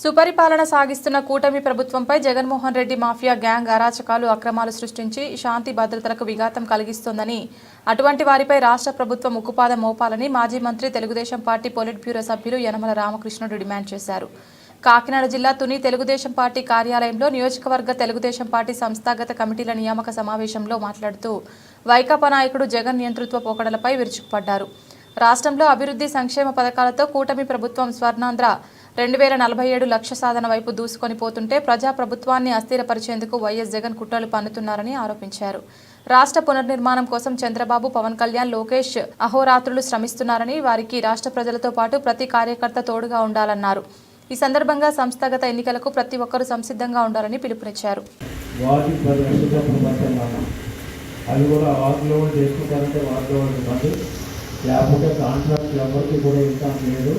సుపరిపాలన సాగిస్తున్న కూటమి ప్రభుత్వంపై జగన్మోహన్ రెడ్డి మాఫియా గ్యాంగ్ అరాచకాలు అక్రమాలు సృష్టించి శాంతి భద్రతలకు విఘాతం కలిగిస్తోందని, అటువంటి వారిపై రాష్ట్ర ప్రభుత్వం ఉక్కుపాదం మోపాలని మాజీ మంత్రి తెలుగుదేశం పార్టీ పొలిట్ బ్యూరో సభ్యులు యనమల రామకృష్ణుడు డిమాండ్ చేశారు. కాకినాడ జిల్లా తుని తెలుగుదేశం పార్టీ కార్యాలయంలో నియోజకవర్గ తెలుగుదేశం పార్టీ సంస్థాగత కమిటీల నియామక సమావేశంలో మాట్లాడుతూ వైకాపా నాయకుడు జగన్ నియంతృత్వ పోకడలపై విరుచుకుపడ్డారు. రాష్ట్రంలో అభివృద్ధి సంక్షేమ పథకాలతో కూటమి ప్రభుత్వం స్వర్ణాంధ్ర 2047 లక్ష్య సాధన వైపు దూసుకొని పోతుంటే ప్రజా ప్రభుత్వాన్ని అస్థిరపరిచేందుకు వైఎస్ జగన్ కుట్రలు పన్నుతున్నారని ఆరోపించారు. రాష్ట్ర పునర్నిర్మాణం కోసం చంద్రబాబు, పవన్ కళ్యాణ్, లోకేష్ అహోరాత్రులు శ్రమిస్తున్నారని, వారికి రాష్ట్ర ప్రజలతో పాటు ప్రతి కార్యకర్త తోడుగా ఉండాలన్నారు. ఈ సందర్భంగా సంస్థాగత ఎన్నికలకు ప్రతి ఒక్కరూ సంసిద్ధంగా ఉండాలని పిలుపునిచ్చారు. లేకపోతే కాంట్రాక్ట్ ఎవరికి కూడా ఇన్కమ్ లేదు,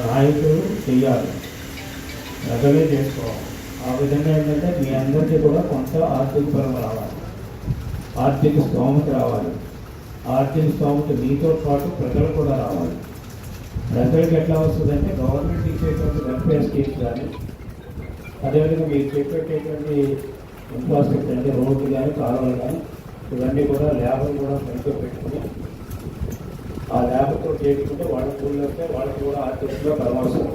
నాయకులు చెయ్యాలి, ప్రజలే చేసుకోవాలి. ఆ విధంగా ఏంటంటే మీ అందరికీ కూడా కొంత ఆర్థిక పరం రావాలి, ఆర్థిక స్తోమత రావాలి. ఆర్థిక స్తోమత మీతో పాటు ప్రజలు కూడా రావాలి. ప్రజలకు ఎట్లా వస్తుందంటే గవర్నమెంట్ ఇచ్చేటువంటి వెల్ఫేర్ స్కీమ్స్ కానీ, అదేవిధంగా మీరు చెప్పేటటువంటి ఇన్ఫ్రాస్ట్రక్చర్ అంటే రోడ్లు కానీ, కాలువలు కానీ, ఇవన్నీ కూడా లేబర్ కూడా సరిగ్గా పెట్టుకుని ఆ లేబర్తో చేసుకుంటే వాళ్ళ ఊళ్ళో వస్తే వాళ్ళకి కూడా ఆర్థికంగా ప్రమోషన్.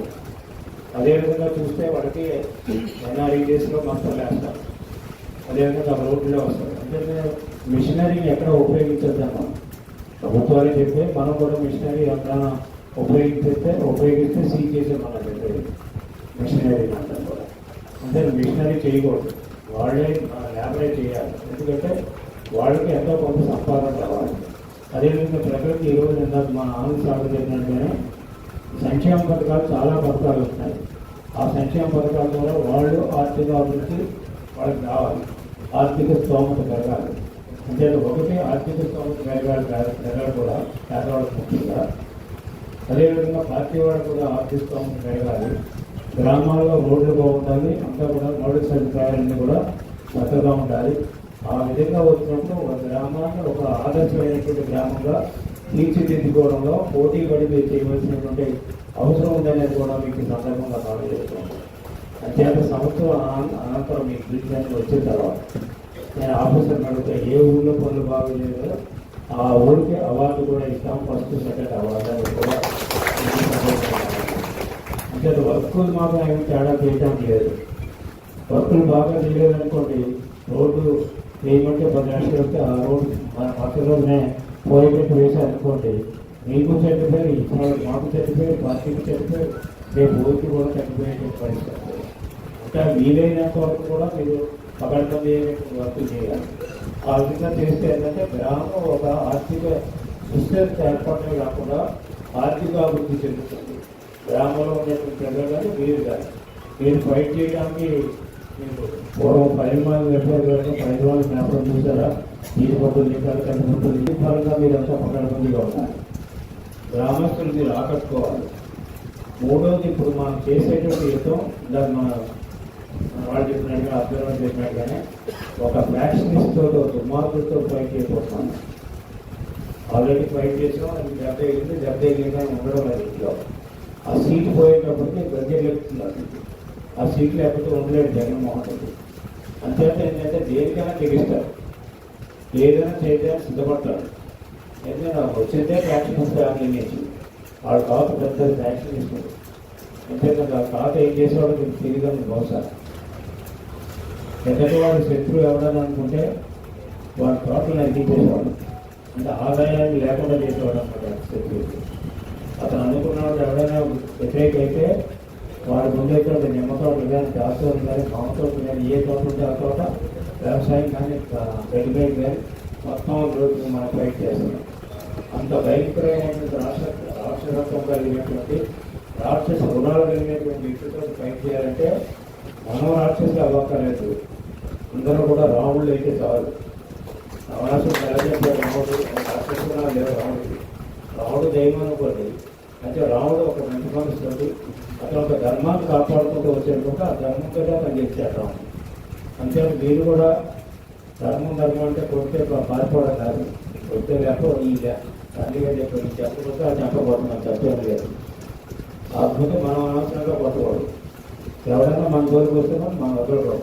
అదేవిధంగా చూస్తే వాళ్ళకి ఎన్ఆర్ఈడీఎస్లో మొత్తం వేస్తారు, అదేవిధంగా రోడ్లో వస్తారు. అంటే మిషనరీని ఎక్కడ ఉపయోగించొద్దామా ప్రభుత్వాలే చెప్తే మనం కూడా మిషనరీ ఎక్కడైనా ఉపయోగిస్తే సీజ్ చేసే మనం చెప్పేది మిషనరీ అంతా కూడా. అంటే మిషనరీ చేయకూడదు, వాళ్ళే లేబరే చేయాలి. ఎందుకంటే వాళ్ళకి ఎంతో కొంత సంపాదన రావాలి. అదేవిధంగా ప్రజలకు ఈరోజు ఇందాక మా ఆనంద సాగు చెప్పినట్టుగానే సంక్షేమ పథకాలు చాలా పథకాలు వస్తున్నాయి. ఆ సంక్షేమ పథకాల ద్వారా వాళ్ళు ఆర్థిక అభివృద్ధి వాళ్ళకి రావాలి, ఆర్థిక స్తోమత పెరగాలి. అంటే ఒకటి ఆర్థిక స్తోమత పెరగాలి కూడా పేదవాళ్ళకి ముఖ్యంగా. అదేవిధంగా పార్టీ వాళ్ళు కూడా ఆర్థిక స్తోమత పెరగాలి. గ్రామాల్లో రోడ్లు బాగుండాలి, అంతా కూడా మౌలిక సదుపాయాలన్నీ కూడా చక్కగా ఉండాలి. ఆ విధంగా వచ్చినప్పుడు ఒక గ్రామాన్ని ఒక ఆదర్శమైనటువంటి గ్రామంగా తీర్చిదిద్దుకోవడంలో పోటీ పడి మీరు చేయవలసినటువంటి అవసరం ఉందనేది కూడా మీకు సందర్భంగా కాల్ చేస్తున్నాను. అంతేకాక సంవత్సరం అనంతరం మీకు పిలిచినట్టు వచ్చిన తర్వాత నేను ఆఫీసర్ని అడిగితే ఏ ఊళ్ళో పనులు బాగోలేదో ఆ ఊరికి అవార్డు కూడా ఇస్తాం, ఫస్ట్ సెకండ్ అవార్డు అని కూడా. అంటే వర్కులు మాకు ఏమి తేడా చేయడం లేదు. వర్కులు బాగా చేయలేదనుకోండి, రోడ్డు వేయమంటే 10 లక్షలు వస్తే ఆ రోడ్డు మన పక్క రోజునే పోయేటట్టు వేసారనుకోండి, మీకు చెట్టుపోయి ఇచ్చిన మాకు చెట్టుపోయి పార్టీకి చెట్టుపోయి రేపు ఊరికి కూడా చెట్టుపోయేటువంటి పరిస్థితి. అంటే వీలైనంత వరకు కూడా మీరు పకడ్బందీ వర్క్ చేయాలి. ఆ విధంగా చేస్తే ఏంటంటే గ్రామం ఒక ఆర్థిక సుస్థిరత ఏర్పడమే కాకుండా ఆర్థిక అభివృద్ధి చెందుతుంది. గ్రామంలో ఉన్నటువంటి ప్రజలు కానీ మీరు కానీ మీరు ఫైట్ చేయడానికి మీకు పూర్వం 10 మంది వ్యవసాయాలు 10 మంది జ్ఞాపకం చూసారా, నీటి పద్ధతులు లింకాలు కట్టుకుంటుంది. ఈ పరంగా మీరంతా పకడ్బందీగా ఉండాలి, గ్రామస్తులు మీరు ఆకట్టుకోవాలి. మూడవది, ఇప్పుడు మనం చేసేటువంటి యుద్ధం ఇందాక మన వాళ్ళు చెప్పినట్టుగా అబ్జర్వ్ చేసినట్టుగానే ఒక ఫ్యాక్షనిస్ట్తో దుర్మార్గులతో ఫైట్ చేయబోతున్నాం. ఆల్రెడీ ఫైట్ చేసాం, అది 70 ఉండడం లేదు. ఇంట్లో ఆ సీటు పోయేటప్పటికి గద్దెలెక్కుతున్నారు. ఆ సీట్లు లేకపోతే ఉండలేడు జగన్మోహన్ రెడ్డి. అంతేత ఏంటంటే దేనికైనా తెగిస్తారు, ఏదైనా చేయడానికి సిద్ధపడతాడు. ఎందుకంటే వచ్చిందే ఫ్యాక్షన్ ఫ్యామిలీ నుంచి వాళ్ళ తాత పెద్ద ఫ్యాక్షన్ ఇస్తుంది. అంతేకాదు ఆ తాత ఏం చేసేవాడు మీకు తిరిగి బహుశా ఎక్కడి వాడు శత్రువు ఎవడని అనుకుంటే వాడి తోటలు నరికించేసేవాడు. అంటే ఆదాయాన్ని లేకుండా చేసేవాడు అన్నమాట శత్రువుకి. అతను అనుకున్నవాడు ఎవడైనా వ్యతిరేక అయితే వాడి ముందైతే నిమ్మ తోటలు కానీ, దాసోలు కానీ, మామ తోటలు కానీ, ఏ తోట ఉంటే ఆ తోట వ్యవసాయం కానీ, గడిపేది కానీ మొత్తం రోజు మనం ఫైట్ చేస్తున్నాం. అంత భయంకరమైనటువంటి రాక్షసత్వం కలిగినటువంటి రాక్షస రుణాలు కలిగినటువంటి వ్యక్తితో ఫైట్ చేయాలంటే మనం రాక్షసులు అవ్వక్కర్లేదు, అందరూ కూడా రాముళ్ళు అయితే చాలు. రావణాసుడు నిలబెట్టే రాముడు రాక్షసుడు లేదు. రాముడు దైవం అనుకోండి. అంటే రాముడు ఒక మంచి మనసుతోటి అతను ఒక ధర్మాన్ని కాపాడుకుంటూ వచ్చేటప్పుడు ఆ ధర్మం కూడా అతను చేశాడు రాముడు. అంతే మీరు కూడా ధర్మం అంటే కొడితే పారిపోవడం కాదు, కొడితే లేకపోతే ఈ తండ్రిగా చెప్పి చెప్పకపోతే అది చెప్పబోతున్నాం, చెప్పేది లేదు. కాకపోతే మనం అనవసరంగా కొట్టకూడదు. జోలికి వస్తే మనం వదలడం.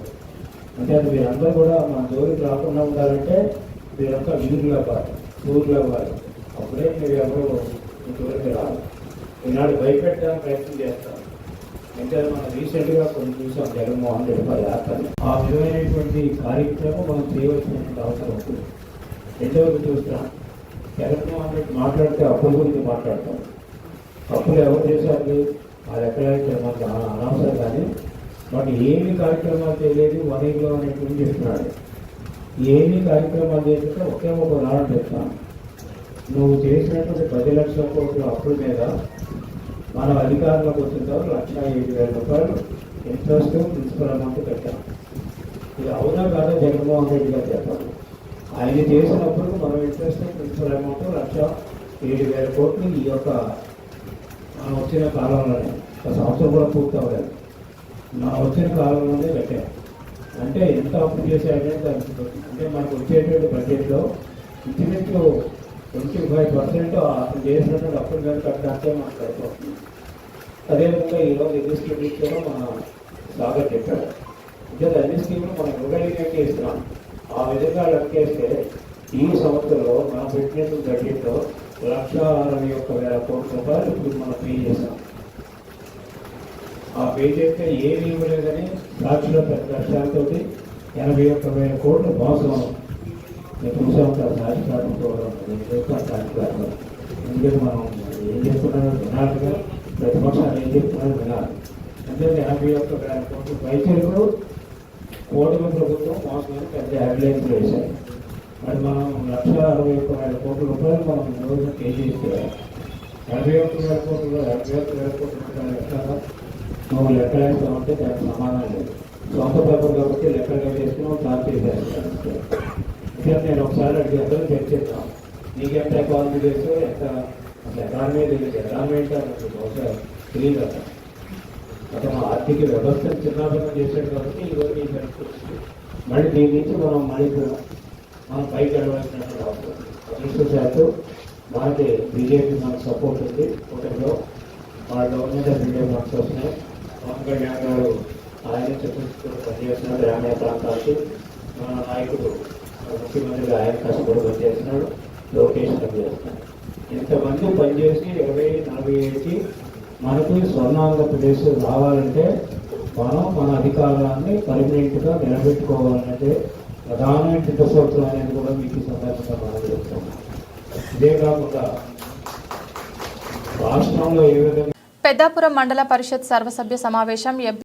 అంటే అది మీరందరూ కూడా మన జోలికి రాకుండా ఉండాలంటే మీరంతా వీరులు అవ్వాలి, ఊర్లు అవ్వాలి. అప్పుడే మీరు ఎవరు మీ జోలికి రావాలి. ఈనాడు భయపెట్టడానికి ప్రయత్నం చేస్తాం. అంటే మనం రీసెంట్గా కొన్ని చూసాం జగన్మోహన్ రెడ్డి గారి యాత్రని. ఆ విధమైనటువంటి కార్యక్రమం మనం చేయవలసినటువంటి అవసరం ఉంటుంది. రెండవది చూస్తాం, జగన్మోహన్ రెడ్డి మాట్లాడితే అప్పుల గురించి మాట్లాడతాం. అప్పులు ఎవరు చేశారు? అది ఎక్కడైతే మనకు అనవసరం. కానీ వాటి ఏమి కార్యక్రమాలు చేయలేదు, వనీలో అనేటువంటి చెప్తున్నాడు. ఏమి కార్యక్రమాలు చేస్తుంటే ఒకే ఒక ఉదాహరణ చెప్తాను. నువ్వు చేసినటువంటి 10 లక్షల కోట్ల అప్పుల మీద మనం అధికారంలోకి వచ్చిన తర్వాత 1,07,000 రూపాయలు ఇంట్రెస్ట్ ప్రిన్సిపల్ అమౌంట్ కట్టాం. ఇది అవునా కాదా జగన్మోహన్ రెడ్డి గారు చెప్పాలి. ఆయన చేసినప్పుడు మనం ఇంట్రెస్ట్ ప్రిన్సిపల్ అమౌంట్ 1,07,000 కోట్లు ఈ యొక్క మనం వచ్చిన కాలంలోనే, ఒక సంవత్సరం కూడా పూర్తి అవ్వలేదు, మనం వచ్చిన కాలంలోనే కట్టాం. అంటే ఎంత అప్పు చేశాడనే దానికి అంటే మనకు వచ్చేటువంటి బడ్జెట్లో ఇంచుమించు 25% అప్పుడు చేసినటువంటి అప్పుల మీద కట్టడానికే మనకు సరిపోతుంది. అదేవిధంగా ఈరోజు ఎన్ని స్కీమ్లు ఇచ్చారో మన సాగర్ చెప్పాడు. అంటే అన్ని స్కీమ్లు మనం ఇవ్వగలిగినట్టు ఇస్తున్నాం. ఆ విధంగా లెక్కేస్తే ఈ సంవత్సరంలో మనం పెట్టినటువంటి బడ్జెట్లో 1,61,000 కోట్ల రూపాయలు ఇప్పుడు మనం పే చేసాం. ఆ పే చేస్తే ఏమి ఇవ్వలేదని సాక్షిలో పెద్ద లక్ష్యాలతో 81,000 కోట్లు మోసం. నేను చూసా ఉంటాను సాక్షి కాకపోవడం సాక్షి కాదు. ఎందుకంటే మనం ఏం చేస్తున్నారో వినాలిగా, ప్రతిపక్షాలు ఏం చెప్తున్నారో వినాలి. అంటే 81,000 కోట్లు పైచలకు కూటమి ప్రభుత్వం మోసమని పెద్ద హెడ్లైన్స్ వేశారు. మరి మనం 1,61,000 కోట్ల రూపాయలు మనం రోజున పే చేస్తే 81,000 కోట్లు 81,000 కోట్ల రూపాయలు ఎక్కడ నువ్వు లెక్కలు వేస్తామంటే దానికి సమాధానం లేదు. సొంత పేపర్ కాబట్టి లెక్కలు చేసుకున్నావు, చార్జ్ చేసేస్తాను. ఇక్కడ నేను ఒకసారి అడిగేద్దరు చర్చిస్తాను. నీకెంత ఎకానమీ చేస్తే ఎంత అసలు ఎకానమీ తెలియదు. ఎకానమీ అంటే అసలు బహుశా తెలియదు కదా. అతను ఆర్థిక వ్యవస్థను చిన్నాభిన్నం చేశాడు కాబట్టి ఈరోజు ఈ పరిస్థితి. మళ్ళీ దీని నుంచి మనం పైకి వెళ్ళవలసినటువంటి అవసరం. అదృష్టశాత్తు మనకి బీజేపీ మనకు సపోర్ట్ ఉంది. కూటమిలో మన గవర్నమెంట్ బీజేపీ మనకు వస్తున్నాయి. పవన్ కళ్యాణ్ గారు ఆయన చతుర్శులు పనిచేస్తున్నాడు గ్రామీణ ప్రాంతాలకి. మన నాయకుడు ముఖ్యమంత్రిగా ఆయన కష్టపడి పనిచేస్తున్నాడు, లోకేష్ పనిచేస్తున్నాడు. ఇంతమంది పనిచేసి 2040 ఏళ్ళకి మనకు స్వర్ణాంధ్రప్రదేశ్ రావాలంటే మనం మన అధికారాన్ని పర్మనెంట్గా నిలబెట్టుకోవాలంటే ప్రధానమైన చిత్తసూత్రం అనేది కూడా మీకు సందర్భంగా మనం చెప్తున్నాం. ఇదే కాకుండా రాష్ట్రంలో ఏ విధంగా పెద్దాపురం మండల పరిషత్ సర్వసభ్య సమావేశం